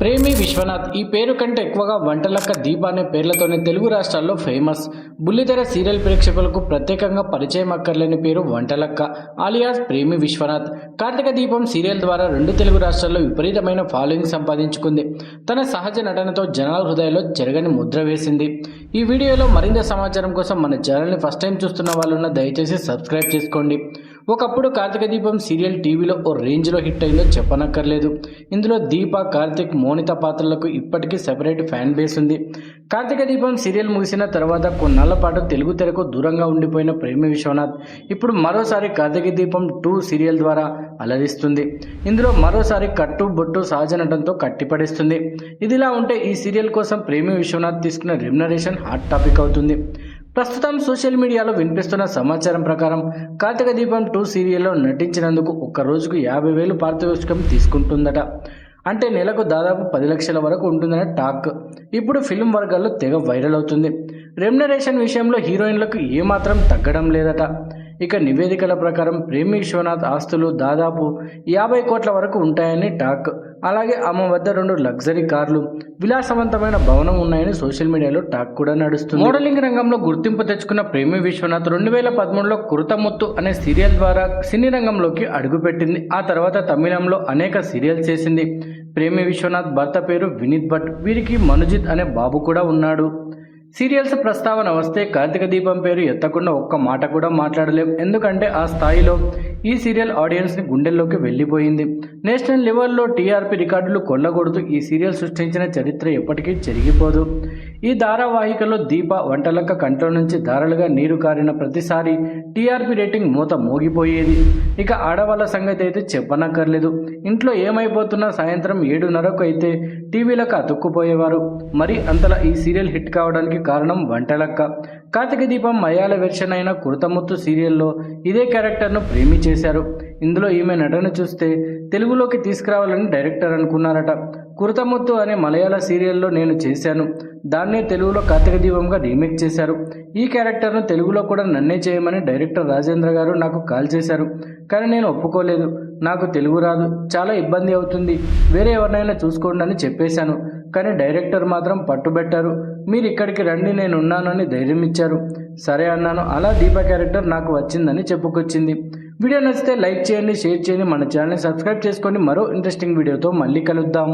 ప్రేమి విశ్వనాథ్ ఈ పేరు కంటే ఎక్కువగా వంటలక్క దీప అనే పేర్లతోనే తెలుగు రాష్ట్రాల్లో ఫేమస్. బుల్లితెర సీరియల్ ప్రేక్షకులకు ప్రత్యేకంగా పరిచయం అక్కర్లేని పేరు వంటలక్క ఆలియాస్ ప్రేమి విశ్వనాథ్. కార్తీక దీపం సీరియల్ ద్వారా రెండు తెలుగు రాష్ట్రాల్లో విపరీతమైన ఫాలోయింగ్ సంపాదించుకుంది. తన సహజ నటనతో జనాల హృదయాల్లో చెరగని ముద్ర వేసింది. ఈ వీడియోలో మరింత సమాచారం కోసం మన ఛానల్ని ఫస్ట్ టైం చూస్తున్న వాళ్ళున్న దయచేసి సబ్స్క్రైబ్ చేసుకోండి. ఒకప్పుడు కార్తీక దీపం సీరియల్ టీవీలో ఓ రేంజ్లో హిట్ అయిందో చెప్పనక్కర్లేదు. ఇందులో దీప, కార్తిక్, మోనిత పాత్రలకు ఇప్పటికీ సెపరేట్ ఫ్యాన్ బేస్ ఉంది. కార్తీక దీపం సీరియల్ ముగిసిన తర్వాత కొన్నాళ్ల పాటు తెలుగు తెరకు దూరంగా ఉండిపోయిన ప్రేమి విశ్వనాథ్ ఇప్పుడు మరోసారి కార్తీక దీపం 2 సీరియల్ ద్వారా అలరిస్తుంది. ఇందులో మరోసారి కట్టు బొట్టు సహజ నటనతో కట్టిపడేస్తుంది. ఇదిలా ఉంటే ఈ సీరియల్ కోసం ప్రేమి విశ్వనాథ్ తీసుకున్న రెమ్యునరేషన్ హాట్ టాపిక్ అవుతుంది. ప్రస్తుతం సోషల్ మీడియాలో వినిపిస్తున్న సమాచారం ప్రకారం కార్తీక దీపం 2 సీరియల్లో నటించినందుకు ఒక్క రోజుకు 50,000 పారితోషికం తీసుకుంటుందట. అంటే నెలకు దాదాపు 10 లక్షల వరకు ఉంటుందనే టాక్ ఇప్పుడు ఫిల్మ్ వర్గాల్లో తెగ వైరల్ అవుతుంది. రెమ్యునరేషన్ విషయంలో హీరోయిన్లకు ఏమాత్రం తగ్గడం లేదట. ఇక నివేదికల ప్రకారం ప్రేమి విశ్వనాథ్ ఆస్తులు దాదాపు 50 కోట్ల వరకు ఉంటాయని టాక్. అలాగే ఆమె వద్ద 2 లగ్జరీ కార్లు, విలాసవంతమైన భవనం ఉన్నాయని సోషల్ మీడియాలో టాక్ కూడా నడుస్తుంది. మోడలింగ్ రంగంలో గుర్తింపు తెచ్చుకున్న ప్రేమి విశ్వనాథ్ 2013లో కురుతముత్తు అనే సీరియల్ ద్వారా సినీ రంగంలోకి అడుగుపెట్టింది. ఆ తర్వాత తమిళంలో అనేక సీరియల్స్ చేసింది. ప్రేమి విశ్వనాథ్ భర్త పేరు వినీత్ భట్. వీరికి మనుజిత్ అనే బాబు కూడా ఉన్నాడు. సీరియల్స్ ప్రస్తావన వస్తే కార్తీక దీపం పేరు ఎత్తకుండా ఒక్క మాట కూడా మాట్లాడలేం. ఎందుకంటే ఆ స్థాయిలో ఈ సీరియల్ ఆడియన్స్ని గుండెల్లోకి వెళ్ళిపోయింది. నేషనల్ లెవెల్లో టీఆర్పీ రికార్డులు కొల్లగొడుతూ ఈ సీరియల్ సృష్టించిన చరిత్ర ఎప్పటికీ చెరిగిపోదు. ఈ ధారావాహికలో దీప వంటలక్క కంట్లో నుంచి ధారలుగా నీరు కారిన ప్రతిసారి టీఆర్పీ రేటింగ్ మూత మోగిపోయేది. ఇక ఆడవాళ్ళ సంగతి అయితే చెప్పనక్కర్లేదు. ఇంట్లో ఏమైపోతున్నా సాయంత్రం 7:30కు అయితే టీవీలకు అతుక్కుపోయేవారు. మరి అంతలా ఈ సీరియల్ హిట్ కావడానికి కారణం వంటలక్క. కార్తీక దీపం మలయాళ వెర్షన్ అయిన కురుతముత్తు సీరియల్లో ఇదే క్యారెక్టర్ను ప్రేమి చేశారు. ఇందులో ఈమె నటన చూస్తే తెలుగులోకి తీసుకురావాలని డైరెక్టర్ అనుకున్నారట. కురుతముత్తు అనే మలయాళ సీరియల్లో నేను చేశాను, దాన్నే తెలుగులో కార్తీక దీపంగా రీమేక్ చేశారు. ఈ క్యారెక్టర్ను తెలుగులో కూడా నన్నే చేయమని డైరెక్టర్ రాజేంద్ర గారు నాకు కాల్ చేశారు. కానీ నేను ఒప్పుకోలేదు. నాకు తెలుగు రాదు, చాలా ఇబ్బంది అవుతుంది, వేరే ఎవరినైనా చూసుకోండి అని చెప్పేశాను. కానీ డైరెక్టర్ మాత్రం పట్టుబెట్టారు. మీరు ఇక్కడికి రండి, నేను ఉన్నానని ధైర్యం ఇచ్చారు. సరే అన్నాను. అలా దీప క్యారెక్టర్ నాకు వచ్చిందని చెప్పుకొచ్చింది. వీడియో నచ్చితే లైక్ చేయండి, షేర్ చేయండి, మన ఛానల్ని సబ్స్క్రైబ్ చేసుకోండి. మరో ఇంట్రెస్టింగ్ వీడియోతో మళ్ళీ కలుద్దాం.